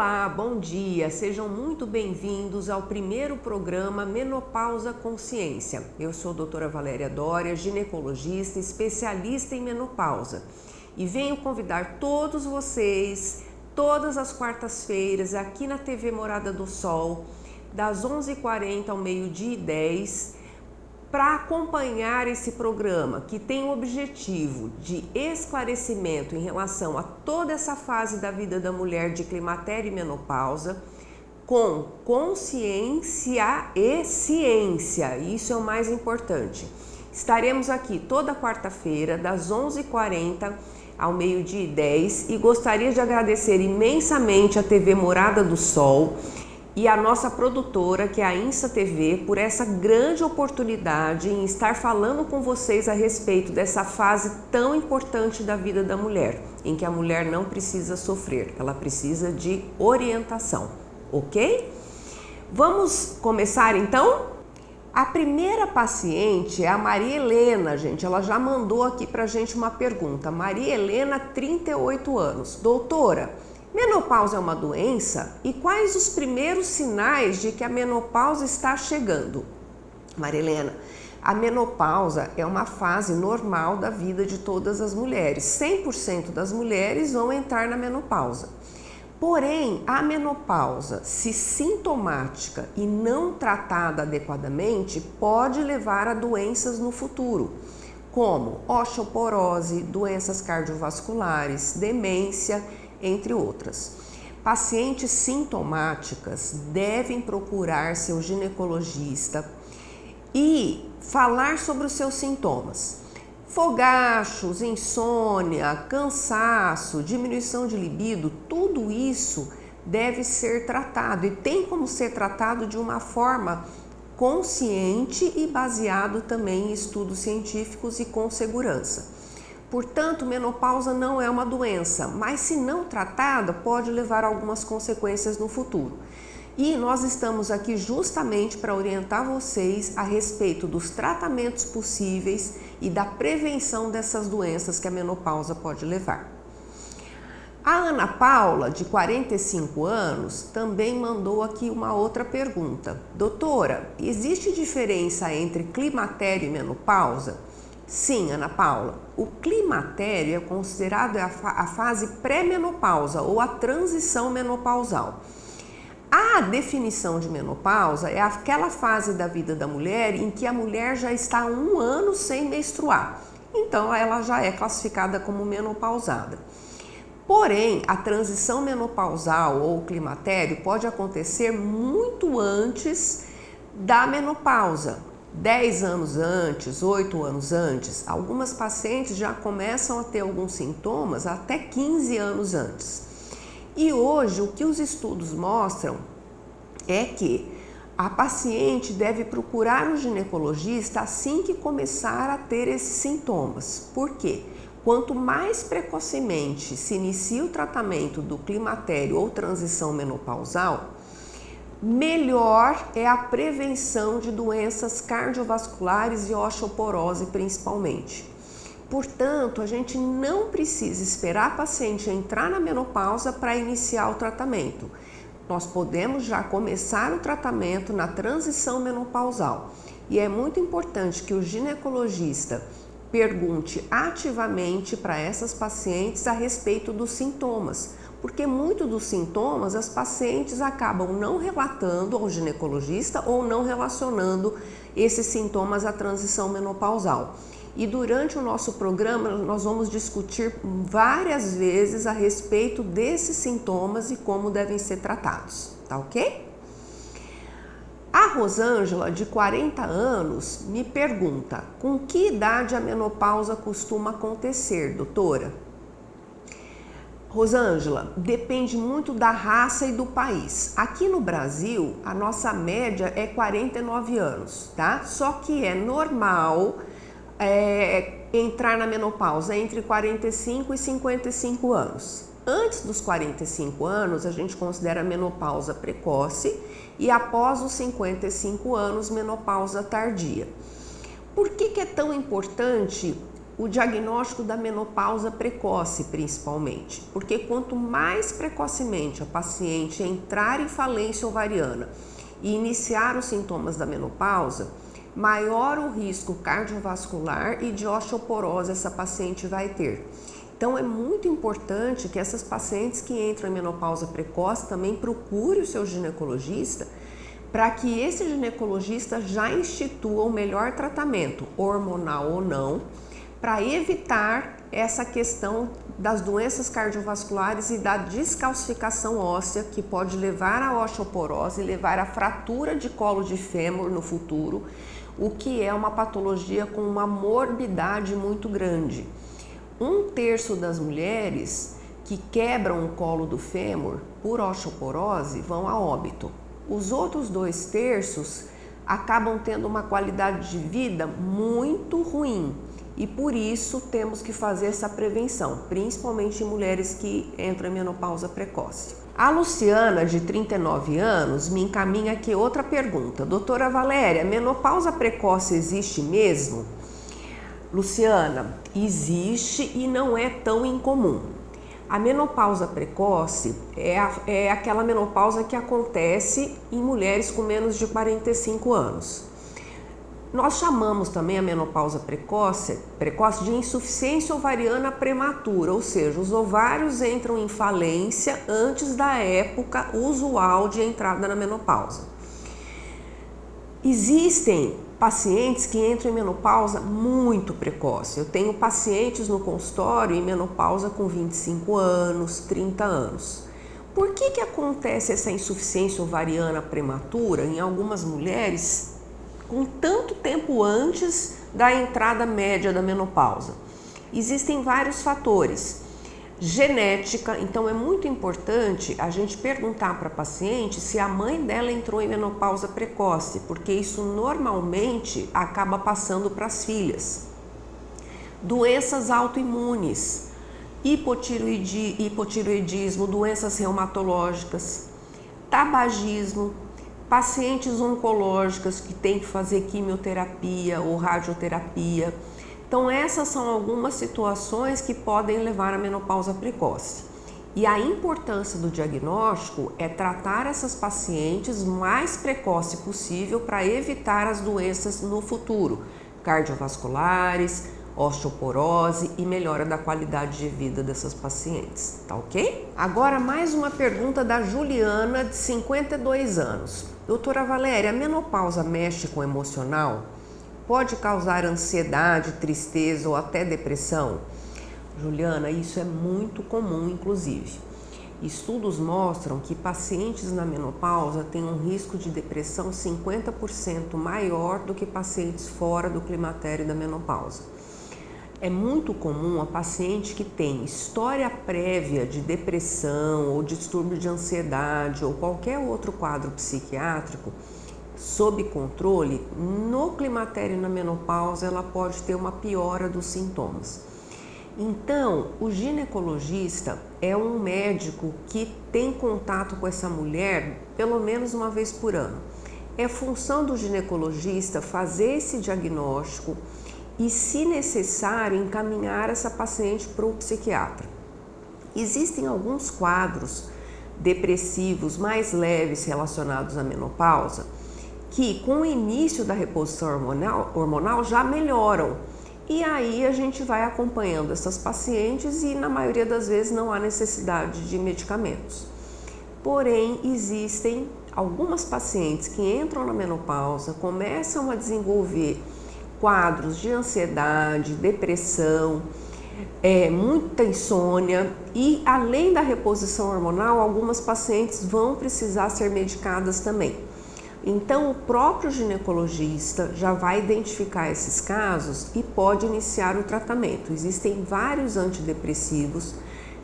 Olá, bom dia, sejam muito bem-vindos ao primeiro programa Menopausa Consciência. Eu sou a doutora Valéria Dória, ginecologista, especialista em menopausa e venho convidar todos vocês, todas as quartas-feiras, aqui na TV Morada do Sol, das 11h40 ao meio-dia e 10, para acompanhar esse programa que tem o objetivo de esclarecimento em relação a toda essa fase da vida da mulher de climatério e menopausa, com consciência e ciência, isso é o mais importante. Estaremos aqui toda quarta-feira, das 11h40 ao meio-dia e 10, e gostaria de agradecer imensamente a TV Morada do Sol e a nossa produtora, que é a Insa TV, por essa grande oportunidade em estar falando com vocês a respeito dessa fase tão importante da vida da mulher, em que a mulher não precisa sofrer, ela precisa de orientação, ok? Vamos começar então? A primeira paciente é a Maria Helena, gente, ela já mandou aqui pra gente uma pergunta. Maria Helena, 38 anos. Doutora, menopausa é uma doença? E quais os primeiros sinais de que a menopausa está chegando? Maria Helena, a menopausa é uma fase normal da vida de todas as mulheres. 100% das mulheres vão entrar na menopausa. Porém, a menopausa, se sintomática e não tratada adequadamente, pode levar a doenças no futuro, como osteoporose, doenças cardiovasculares, demência, entre outras. Pacientes sintomáticas devem procurar seu ginecologista e falar sobre os seus sintomas. Fogachos, insônia, cansaço, diminuição de libido, tudo isso deve ser tratado e tem como ser tratado de uma forma consciente e baseado também em estudos científicos e com segurança. Portanto, menopausa não é uma doença, mas se não tratada, pode levar a algumas consequências no futuro. E nós estamos aqui justamente para orientar vocês a respeito dos tratamentos possíveis e da prevenção dessas doenças que a menopausa pode levar. A Ana Paula, de 45 anos, também mandou aqui uma outra pergunta. Doutora, existe diferença entre climatério e menopausa? Sim, Ana Paula, o climatério é considerado a fase pré-menopausa ou a transição menopausal. A definição de menopausa é aquela fase da vida da mulher em que a mulher já está há 1 ano sem menstruar. Então, ela já é classificada como menopausada. Porém, a transição menopausal ou climatério pode acontecer muito antes da menopausa. 10 anos antes, 8 anos antes. Algumas pacientes já começam a ter alguns sintomas até 15 anos antes. E hoje o que os estudos mostram é que a paciente deve procurar um ginecologista assim que começar a ter esses sintomas. Por quê? Quanto mais precocemente se inicia o tratamento do climatério ou transição menopausal, melhor é a prevenção de doenças cardiovasculares e osteoporose principalmente. Portanto, a gente não precisa esperar a paciente entrar na menopausa para iniciar o tratamento. Nós podemos já começar o tratamento na transição menopausal. E é muito importante que o ginecologista pergunte ativamente para essas pacientes a respeito dos sintomas, porque muito dos sintomas as pacientes acabam não relatando ao ginecologista ou não relacionando esses sintomas à transição menopausal. E durante o nosso programa nós vamos discutir várias vezes a respeito desses sintomas e como devem ser tratados, tá ok? A Rosângela, de 40 anos, me pergunta: com que idade a menopausa costuma acontecer, doutora? Rosângela, depende muito da raça e do país. Aqui no Brasil, a nossa média é 49 anos, tá? Só que é normal entrar na menopausa entre 45 e 55 anos. Antes dos 45 anos, a gente considera menopausa precoce e após os 55 anos, menopausa tardia. Por que é tão importante o diagnóstico da menopausa precoce, principalmente, porque quanto mais precocemente a paciente entrar em falência ovariana e iniciar os sintomas da menopausa, maior o risco cardiovascular e de osteoporose essa paciente vai ter. Então é muito importante que essas pacientes que entram em menopausa precoce também procurem o seu ginecologista, para que esse ginecologista já institua o melhor tratamento, hormonal ou não, para evitar essa questão das doenças cardiovasculares e da descalcificação óssea, que pode levar à osteoporose e levar à fratura de colo de fêmur no futuro, o que é uma patologia com uma morbidade muito grande. 1/3 das mulheres que quebram o colo do fêmur por osteoporose vão a óbito. Os outros 2/3 acabam tendo uma qualidade de vida muito ruim e por isso temos que fazer essa prevenção, principalmente em mulheres que entram em menopausa precoce. A Luciana, de 39 anos, me encaminha aqui outra pergunta. Doutora Valéria, menopausa precoce existe mesmo? Luciana, existe e não é tão incomum. A menopausa precoce é aquela menopausa que acontece em mulheres com menos de 45 anos. Nós chamamos também a menopausa precoce de insuficiência ovariana prematura, ou seja, os ovários entram em falência antes da época usual de entrada na menopausa. Existem pacientes que entram em menopausa muito precoce. Eu tenho pacientes no consultório em menopausa com 25 anos, 30 anos. Por que acontece essa insuficiência ovariana prematura em algumas mulheres com tanto tempo antes da entrada média da menopausa? Existem vários fatores. Genética, então é muito importante a gente perguntar para a paciente se a mãe dela entrou em menopausa precoce, porque isso normalmente acaba passando para as filhas. Doenças autoimunes, hipotireoidismo, doenças reumatológicas, tabagismo, pacientes oncológicas que têm que fazer quimioterapia ou radioterapia. Então essas são algumas situações que podem levar à menopausa precoce. E a importância do diagnóstico é tratar essas pacientes o mais precoce possível para evitar as doenças no futuro, cardiovasculares, osteoporose e melhora da qualidade de vida dessas pacientes, tá ok? Agora mais uma pergunta da Juliana, de 52 anos. Doutora Valéria, a menopausa mexe com o emocional? Pode causar ansiedade, tristeza ou até depressão? Juliana, isso é muito comum, inclusive. Estudos mostram que pacientes na menopausa têm um risco de depressão 50% maior do que pacientes fora do climatério da menopausa. É muito comum a paciente que tem história prévia de depressão ou distúrbio de ansiedade ou qualquer outro quadro psiquiátrico sob controle, no climatério e na menopausa ela pode ter uma piora dos sintomas. Então, o ginecologista é um médico que tem contato com essa mulher pelo menos uma vez por ano. É função do ginecologista fazer esse diagnóstico e, se necessário, encaminhar essa paciente para o psiquiatra. Existem alguns quadros depressivos mais leves relacionados à menopausa que, com o início da reposição hormonal já melhoram. E aí a gente vai acompanhando essas pacientes e, na maioria das vezes, não há necessidade de medicamentos. Porém, existem algumas pacientes que entram na menopausa, começam a desenvolver quadros de ansiedade, depressão, muita insônia e, além da reposição hormonal, algumas pacientes vão precisar ser medicadas também. Então, o próprio ginecologista já vai identificar esses casos e pode iniciar o tratamento. Existem vários antidepressivos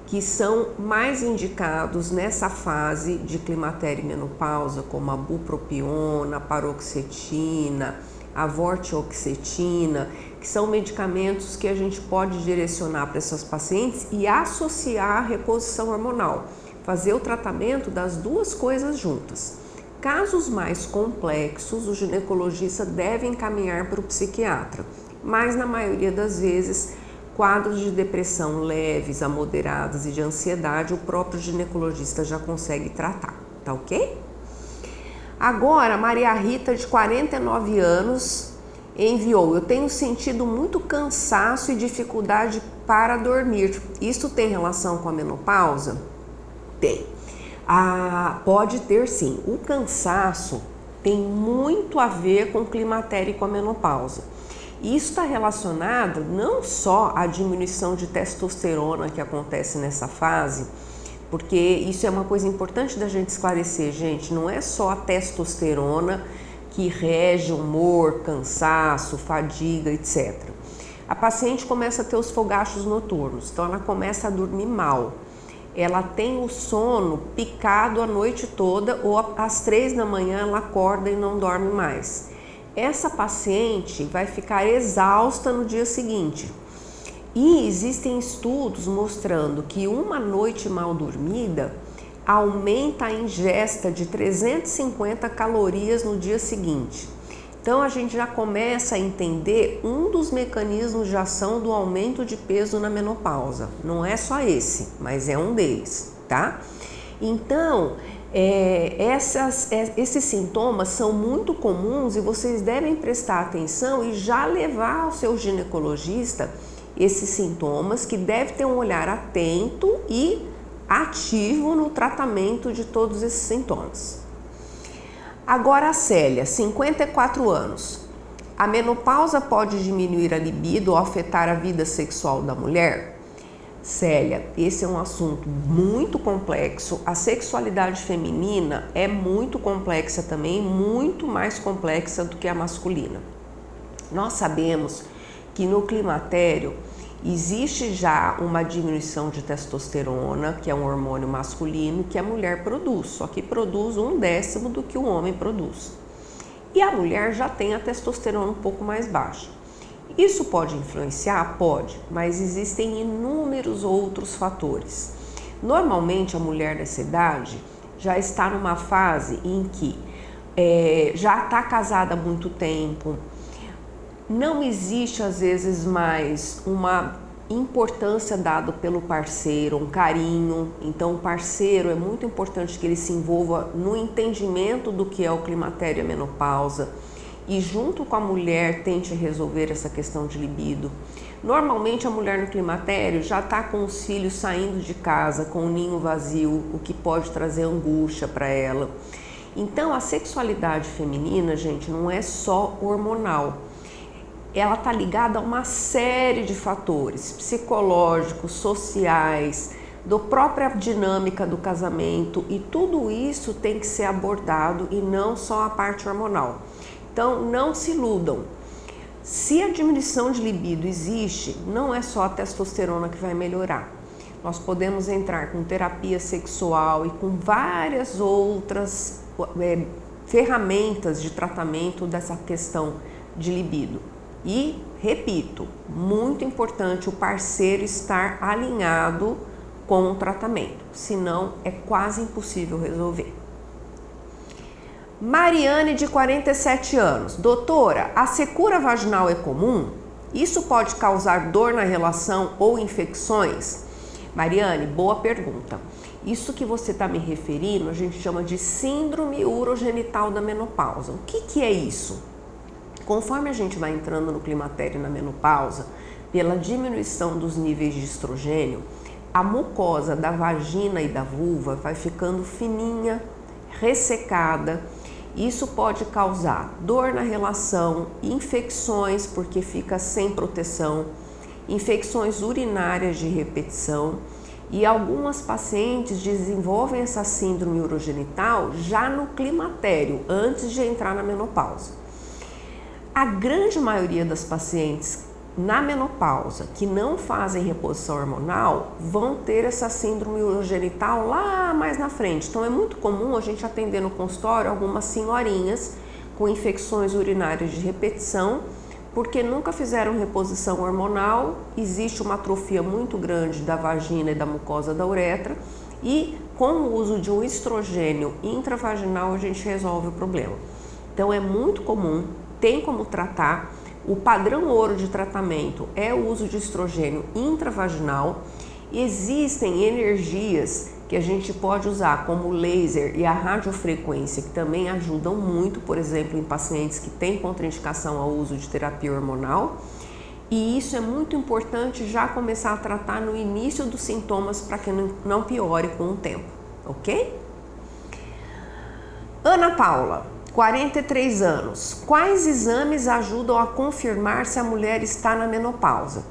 que são mais indicados nessa fase de climatério e menopausa, como a bupropiona, a paroxetina, a vortioxetina, que são medicamentos que a gente pode direcionar para essas pacientes e associar a reposição hormonal, fazer o tratamento das duas coisas juntas. Casos mais complexos, o ginecologista deve encaminhar para o psiquiatra, mas na maioria das vezes quadros de depressão leves a moderadas e de ansiedade o próprio ginecologista já consegue tratar, tá ok? Agora, Maria Rita, de 49 anos, enviou: eu tenho sentido muito cansaço e dificuldade para dormir. Isso tem relação com a menopausa? Tem. Pode ter sim. O cansaço tem muito a ver com o climatério e com a menopausa. Isso está relacionado não só à diminuição de testosterona que acontece nessa fase, porque isso é uma coisa importante da gente esclarecer, gente, não é só a testosterona que rege humor, cansaço, fadiga, etc. A paciente começa a ter os fogachos noturnos, então ela começa a dormir mal. Ela tem o sono picado a noite toda ou às 3 da manhã ela acorda e não dorme mais. Essa paciente vai ficar exausta no dia seguinte. E existem estudos mostrando que uma noite mal dormida aumenta a ingesta de 350 calorias no dia seguinte. Então a gente já começa a entender um dos mecanismos de ação do aumento de peso na menopausa. Não é só esse, mas é um deles, tá? Então, esses sintomas são muito comuns e vocês devem prestar atenção e já levar ao seu ginecologista esses sintomas, que deve ter um olhar atento e ativo no tratamento de todos esses sintomas. Agora a Célia, 54 anos. A menopausa pode diminuir a libido ou afetar a vida sexual da mulher? Célia, esse é um assunto muito complexo. A sexualidade feminina é muito complexa também, muito mais complexa do que a masculina. Nós sabemos que no climatério existe já uma diminuição de testosterona, que é um hormônio masculino que a mulher produz, só que produz 1/10 do que o homem produz. E a mulher já tem a testosterona um pouco mais baixa. Isso pode influenciar? Pode, mas existem inúmeros outros fatores. Normalmente a mulher dessa idade já está numa fase em que já está casada há muito tempo, não existe às vezes mais uma importância dada pelo parceiro, um carinho. Então o parceiro é muito importante que ele se envolva no entendimento do que é o climatério e a menopausa e junto com a mulher tente resolver essa questão de libido. Normalmente a mulher no climatério já está com os filhos saindo de casa, com o ninho vazio, o que pode trazer angústia para ela. Então a sexualidade feminina, gente, não é só hormonal. Ela está ligada a uma série de fatores psicológicos, sociais, da própria dinâmica do casamento, e tudo isso tem que ser abordado e não só a parte hormonal. Então não se iludam. Se a diminuição de libido existe, não é só a testosterona que vai melhorar. Nós podemos entrar com terapia sexual e com várias outras ferramentas de tratamento dessa questão de libido. E, repito, muito importante o parceiro estar alinhado com o tratamento, senão é quase impossível resolver. Mariane, de 47 anos. Doutora, a secura vaginal é comum? Isso pode causar dor na relação ou infecções? Mariane, boa pergunta. Isso que você está me referindo, a gente chama de síndrome urogenital da menopausa. O que é isso? Conforme a gente vai entrando no climatério e na menopausa, pela diminuição dos níveis de estrogênio, a mucosa da vagina e da vulva vai ficando fininha, ressecada. Isso pode causar dor na relação, infecções porque fica sem proteção, infecções urinárias de repetição, e algumas pacientes desenvolvem essa síndrome urogenital já no climatério, antes de entrar na menopausa. A grande maioria das pacientes na menopausa que não fazem reposição hormonal vão ter essa síndrome urogenital lá mais na frente. Então é muito comum a gente atender no consultório algumas senhorinhas com infecções urinárias de repetição, porque nunca fizeram reposição hormonal, existe uma atrofia muito grande da vagina e da mucosa da uretra, e com o uso de um estrogênio intravaginal a gente resolve o problema. Então é muito comum, tem como tratar. O padrão ouro de tratamento é o uso de estrogênio intravaginal. Existem energias que a gente pode usar, como o laser e a radiofrequência, que também ajudam muito, por exemplo, em pacientes que têm contraindicação ao uso de terapia hormonal. E isso é muito importante já começar a tratar no início dos sintomas para que não piore com o tempo, ok? Ana Paula, 43 anos. Quais exames ajudam a confirmar se a mulher está na menopausa?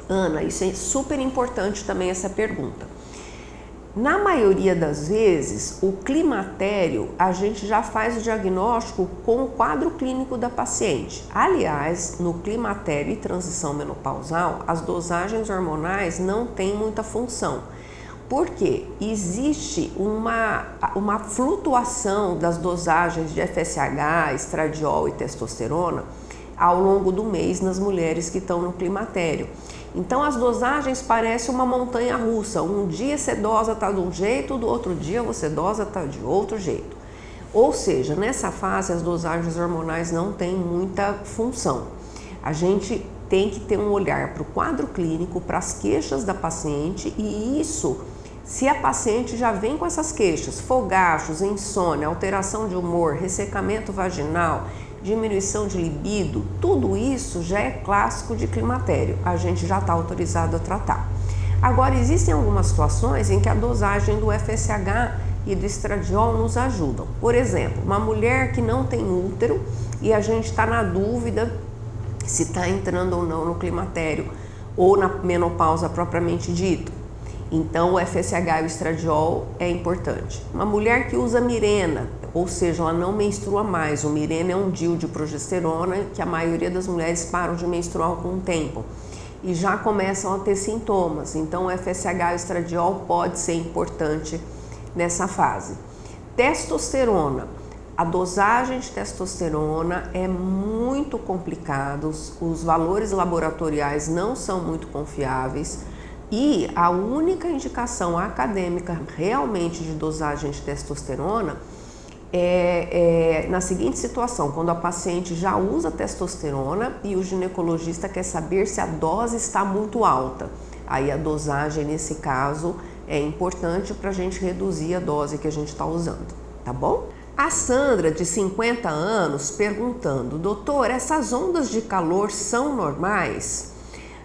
Ana, isso é super importante também essa pergunta. Na maioria das vezes, o climatério, a gente já faz o diagnóstico com o quadro clínico da paciente. Aliás, no climatério e transição menopausal, as dosagens hormonais não têm muita função. Porque existe uma flutuação das dosagens de FSH, estradiol e testosterona ao longo do mês nas mulheres que estão no climatério. Então as dosagens parecem uma montanha russa. Um dia sedosa está de um jeito, do outro dia você sedosa está de outro jeito. Ou seja, nessa fase as dosagens hormonais não têm muita função. A gente tem que ter um olhar para o quadro clínico, para as queixas da paciente, e isso, se a paciente já vem com essas queixas, fogachos, insônia, alteração de humor, ressecamento vaginal, diminuição de libido, tudo isso já é clássico de climatério, a gente já está autorizado a tratar. Agora, existem algumas situações em que a dosagem do FSH e do estradiol nos ajudam. Por exemplo, uma mulher que não tem útero e a gente está na dúvida se está entrando ou não no climatério ou na menopausa propriamente dito. Então, o FSH e o estradiol é importante. Uma mulher que usa Mirena, ou seja, ela não menstrua mais. O Mirena é um DIU de progesterona que a maioria das mulheres param de menstruar com o tempo e já começam a ter sintomas. Então, o FSH e o estradiol pode ser importante nessa fase. Testosterona. A dosagem de testosterona é muito complicada, os valores laboratoriais não são muito confiáveis. E a única indicação acadêmica realmente de dosagem de testosterona é na seguinte situação: quando a paciente já usa testosterona e o ginecologista quer saber se a dose está muito alta. Aí a dosagem, nesse caso, é importante para a gente reduzir a dose que a gente está usando, tá bom? A Sandra, de 50 anos, perguntando: doutor, essas ondas de calor são normais?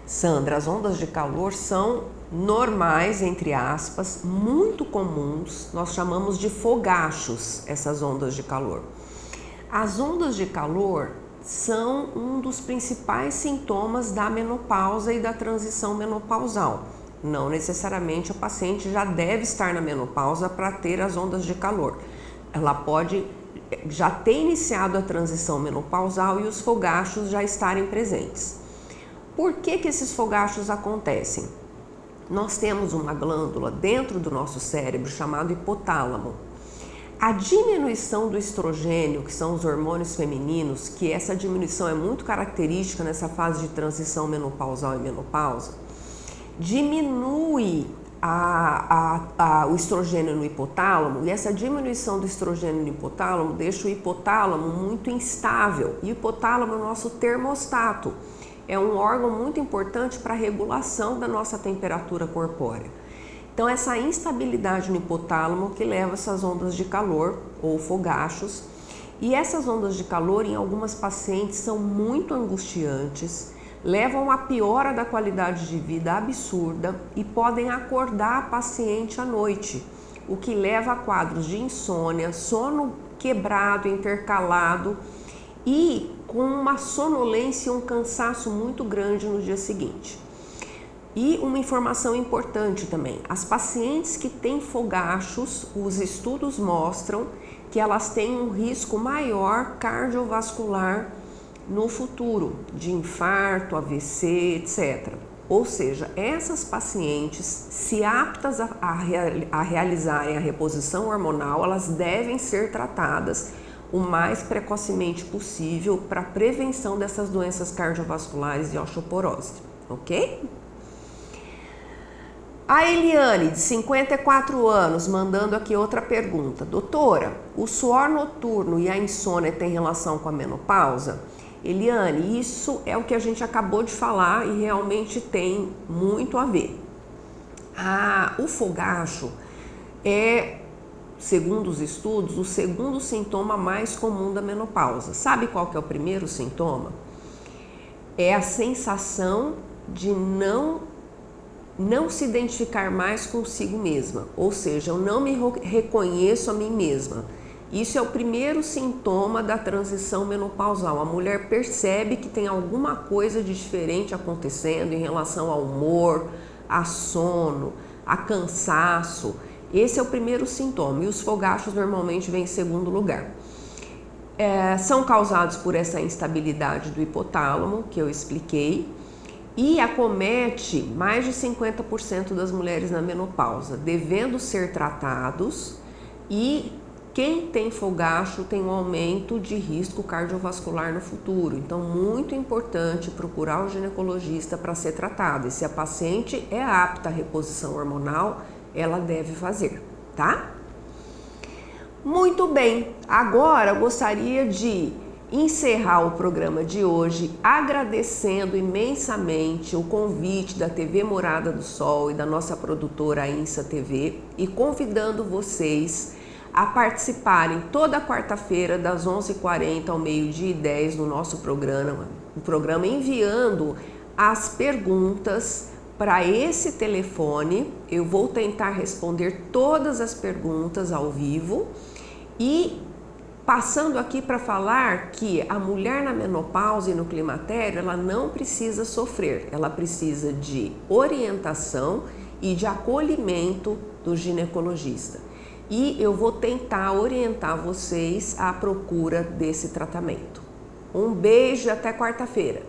Sandra, as ondas de calor são normais, entre aspas, muito comuns. Nós chamamos de fogachos essas ondas de calor. As ondas de calor são um dos principais sintomas da menopausa e da transição menopausal. Não necessariamente a paciente já deve estar na menopausa para ter as ondas de calor. Ela pode já ter iniciado a transição menopausal e os fogachos já estarem presentes. Por que esses fogachos acontecem? Nós temos uma glândula dentro do nosso cérebro chamado hipotálamo. A diminuição do estrogênio, que são os hormônios femininos, que essa diminuição é muito característica nessa fase de transição menopausal e menopausa, diminui o estrogênio no hipotálamo, e essa diminuição do estrogênio no hipotálamo deixa o hipotálamo muito instável. E o hipotálamo é o nosso termostato. É um órgão muito importante para a regulação da nossa temperatura corpórea. Então, essa instabilidade no hipotálamo que leva essas ondas de calor ou fogachos. E essas ondas de calor, em algumas pacientes, são muito angustiantes, levam a piora da qualidade de vida absurda e podem acordar a paciente à noite, o que leva a quadros de insônia, sono quebrado, intercalado e com uma sonolência e um cansaço muito grande no dia seguinte. E uma informação importante também: as pacientes que têm fogachos, os estudos mostram que elas têm um risco maior cardiovascular no futuro, de infarto, AVC, etc. Ou seja, essas pacientes, se aptas a realizarem a reposição hormonal, elas devem ser tratadas o mais precocemente possível para prevenção dessas doenças cardiovasculares e osteoporose, ok? A Eliane, de 54 anos, mandando aqui outra pergunta. Doutora, o suor noturno e a insônia têm relação com a menopausa? Eliane, isso é o que a gente acabou de falar e realmente tem muito a ver. O fogacho é, segundo os estudos, o segundo sintoma mais comum da menopausa. Sabe qual que é o primeiro sintoma? É a sensação de não se identificar mais consigo mesma, ou seja, eu não me reconheço a mim mesma. Isso é o primeiro sintoma da transição menopausal. A mulher percebe que tem alguma coisa de diferente acontecendo em relação ao humor, a sono, a cansaço. Esse é o primeiro sintoma e os fogachos normalmente vêm em segundo lugar. São causados por essa instabilidade do hipotálamo, que eu expliquei, e acomete mais de 50% das mulheres na menopausa, devendo ser tratados, e quem tem fogacho tem um aumento de risco cardiovascular no futuro. Então, muito importante procurar o ginecologista para ser tratado. E se a paciente é apta à reposição hormonal, ela deve fazer, tá? Muito bem, agora eu gostaria de encerrar o programa de hoje agradecendo imensamente o convite da TV Morada do Sol e da nossa produtora INSA TV e convidando vocês a participarem toda quarta-feira das 11h40 ao 12h10 no nosso programa enviando as perguntas para esse telefone. Eu vou tentar responder todas as perguntas ao vivo e passando aqui para falar que a mulher na menopausa e no climatério, ela não precisa sofrer, ela precisa de orientação e de acolhimento do ginecologista. E eu vou tentar orientar vocês à procura desse tratamento. Um beijo e até quarta-feira.